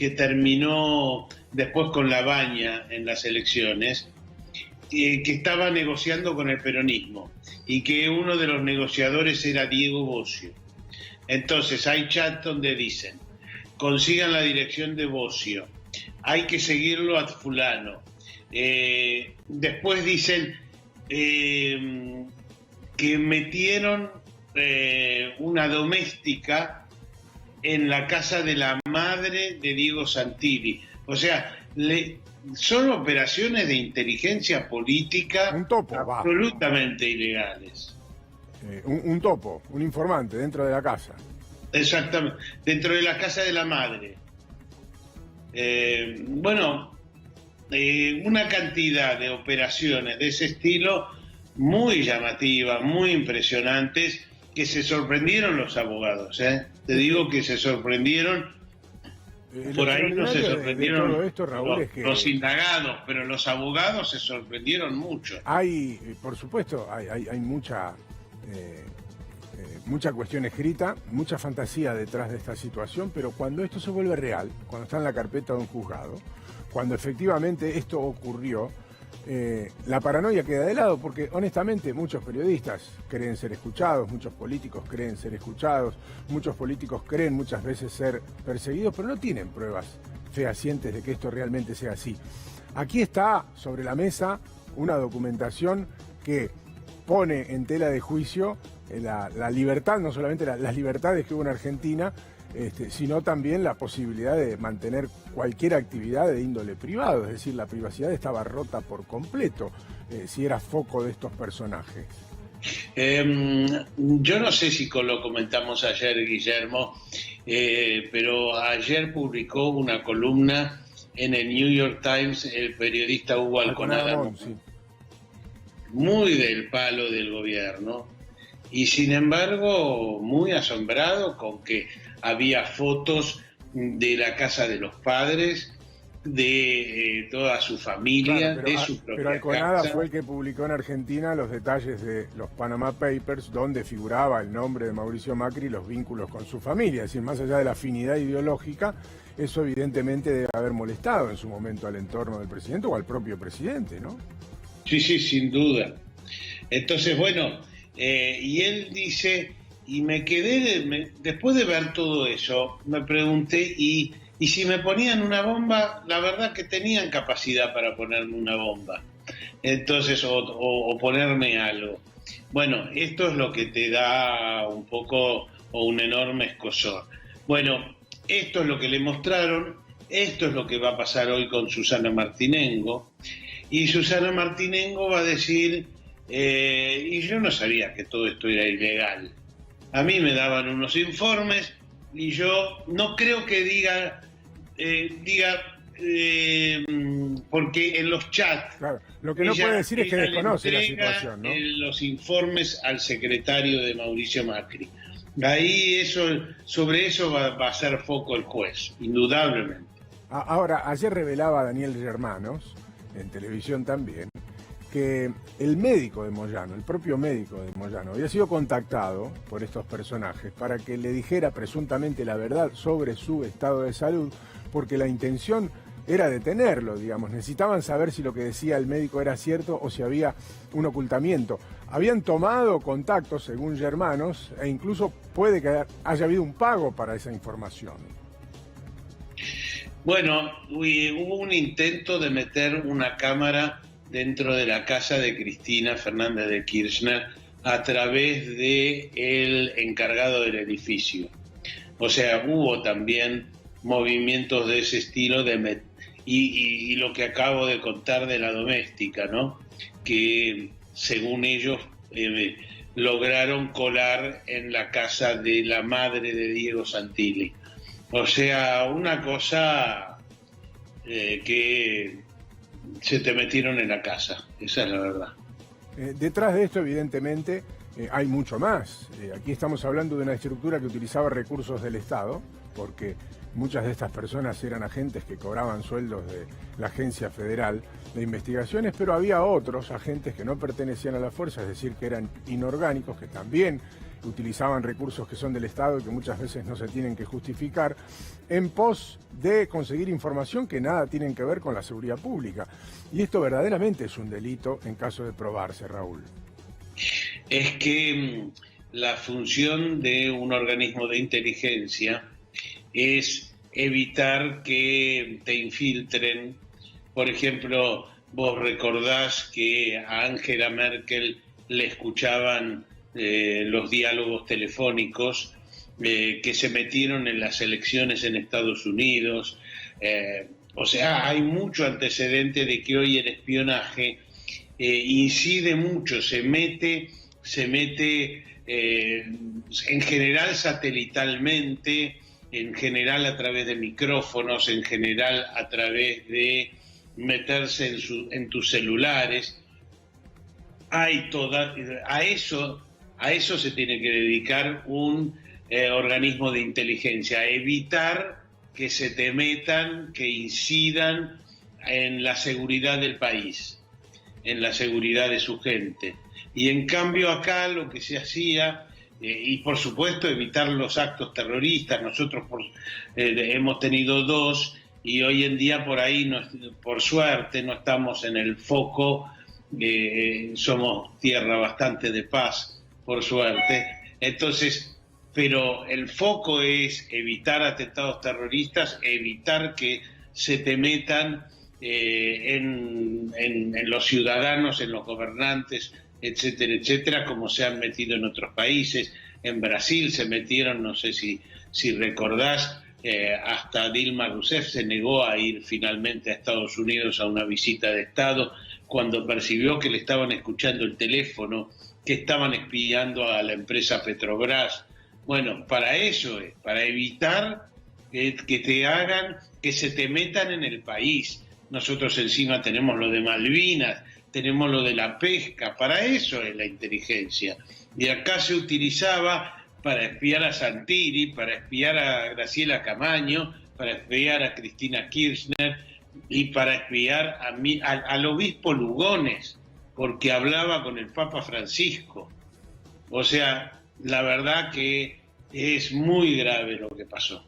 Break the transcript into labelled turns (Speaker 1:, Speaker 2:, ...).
Speaker 1: que terminó después con la baña en las elecciones, que estaba negociando con el peronismo y que uno de los negociadores era Diego Bossio. Entonces hay chats donde dicen, consigan la dirección de Bossio, hay que seguirlo a fulano. Después dicen que metieron una doméstica en la casa de la madre de Diego Santilli. O sea, son operaciones de inteligencia política absolutamente ilegales.
Speaker 2: Un topo, un informante dentro de la casa.
Speaker 1: Exactamente, dentro de la casa de la madre. Una cantidad de operaciones de ese estilo muy llamativas, muy impresionantes, que se sorprendieron los abogados, ¿eh? Te digo que se sorprendieron. Por ahí no se sorprendieron
Speaker 2: todo esto, Raúl,
Speaker 1: los indagados, pero los abogados se sorprendieron mucho.
Speaker 2: Hay, por supuesto, hay mucha cuestión escrita, mucha fantasía detrás de esta situación, pero cuando esto se vuelve real, cuando está en la carpeta de un juzgado, cuando efectivamente esto ocurrió, la paranoia queda de lado, porque honestamente muchos periodistas creen ser escuchados, muchos políticos creen ser escuchados, muchos políticos creen muchas veces ser perseguidos, pero no tienen pruebas fehacientes de que esto realmente sea así. Aquí está sobre la mesa una documentación que pone en tela de juicio la libertad, no solamente las libertades que hubo en Argentina, sino también la posibilidad de mantener cualquier actividad de índole privado, es decir, la privacidad estaba rota por completo, si era foco de estos personajes.
Speaker 1: Yo no sé si lo comentamos ayer, Guillermo, pero ayer publicó una columna en el New York Times el periodista Hugo Alconada,
Speaker 2: sí,
Speaker 1: muy del palo del gobierno, y sin embargo muy asombrado con que había fotos de la casa de los padres, de toda su familia,
Speaker 2: claro,
Speaker 1: de su propia
Speaker 2: pero Alconada
Speaker 1: casa.
Speaker 2: fue el que publicó en Argentina los detalles de los Panama Papers, donde figuraba el nombre de Mauricio Macri y los vínculos con su familia. Es decir, más allá de la afinidad ideológica, eso evidentemente debe haber molestado en su momento al entorno del presidente o al propio presidente, ¿no?
Speaker 1: Sí, sin duda. Entonces, bueno, y él dice, y me quedé, después de ver todo eso, me pregunté, y si me ponían una bomba, la verdad que tenían capacidad para ponerme una bomba. Entonces, o ponerme algo. Bueno, esto es lo que te da un poco, o un enorme escozor. Bueno, esto es lo que le mostraron, esto es lo que va a pasar hoy con Susana Martinengo, y Susana Martinengo va a decir, y yo no sabía que todo esto era ilegal. A mí me daban unos informes y yo no creo que diga, porque en los chats...
Speaker 2: Claro, lo que no puede decir es que desconoce la situación, ¿no?
Speaker 1: Los informes al secretario de Mauricio Macri. Ahí sobre eso va a hacer foco el juez, indudablemente.
Speaker 2: Ahora, ayer revelaba Daniel Germanos, en televisión también, que el médico de Moyano, el propio médico de Moyano, había sido contactado por estos personajes para que le dijera presuntamente la verdad sobre su estado de salud, porque la intención era detenerlo, digamos. Necesitaban saber si lo que decía el médico era cierto o si había un ocultamiento. Habían tomado contacto, según Germanos, e incluso puede que haya habido un pago para esa información.
Speaker 1: Bueno, hubo un intento de meter una cámara dentro de la casa de Cristina Fernández de Kirchner a través de el encargado del edificio. O sea, hubo también movimientos de ese estilo y lo que acabo de contar de la doméstica, ¿no? Que según ellos lograron colar en la casa de la madre de Diego Santilli. O sea, una cosa que se te metieron en la casa, esa es la verdad.
Speaker 2: Detrás de esto, evidentemente, hay mucho más. Aquí estamos hablando de una estructura que utilizaba recursos del Estado, porque muchas de estas personas eran agentes que cobraban sueldos de la Agencia Federal de Investigaciones, pero había otros agentes que no pertenecían a la fuerza, es decir, que eran inorgánicos, que también utilizaban recursos que son del Estado y que muchas veces no se tienen que justificar, en pos de conseguir información que nada tienen que ver con la seguridad pública. Y esto verdaderamente es un delito en caso de probarse, Raúl.
Speaker 1: Es que la función de un organismo de inteligencia es evitar que te infiltren. Por ejemplo, vos recordás que a Angela Merkel le escuchaban los diálogos telefónicos que se metieron en las elecciones en Estados Unidos. O sea, hay mucho antecedente de que hoy el espionaje incide mucho, se mete en general satelitalmente, en general a través de micrófonos, en general a través de meterse en tus celulares. A eso se tiene que dedicar un organismo de inteligencia, a evitar que se te metan, que incidan en la seguridad del país, en la seguridad de su gente. Y en cambio acá lo que se hacía, y por supuesto evitar los actos terroristas. Nosotros hemos tenido 2 y hoy en día por ahí, por suerte, no estamos en el foco. Somos tierra bastante de paz, por suerte. Entonces, pero el foco es evitar atentados terroristas, evitar que se te metan en los ciudadanos, en los gobernantes, etcétera, etcétera, como se han metido en otros países. En Brasil se metieron, no sé si recordás, hasta Dilma Rousseff se negó a ir finalmente a Estados Unidos a una visita de Estado cuando percibió que le estaban escuchando el teléfono, que estaban espiando a la empresa Petrobras. Bueno, para eso es, para evitar que te hagan, que se te metan en el país. Nosotros encima tenemos lo de Malvinas, tenemos lo de la pesca, para eso es la inteligencia. Y acá se utilizaba para espiar a Santilli, para espiar a Graciela Camaño, para espiar a Cristina Kirchner y para espiar al obispo Lugones, porque hablaba con el Papa Francisco. O sea, la verdad que es muy grave lo que pasó.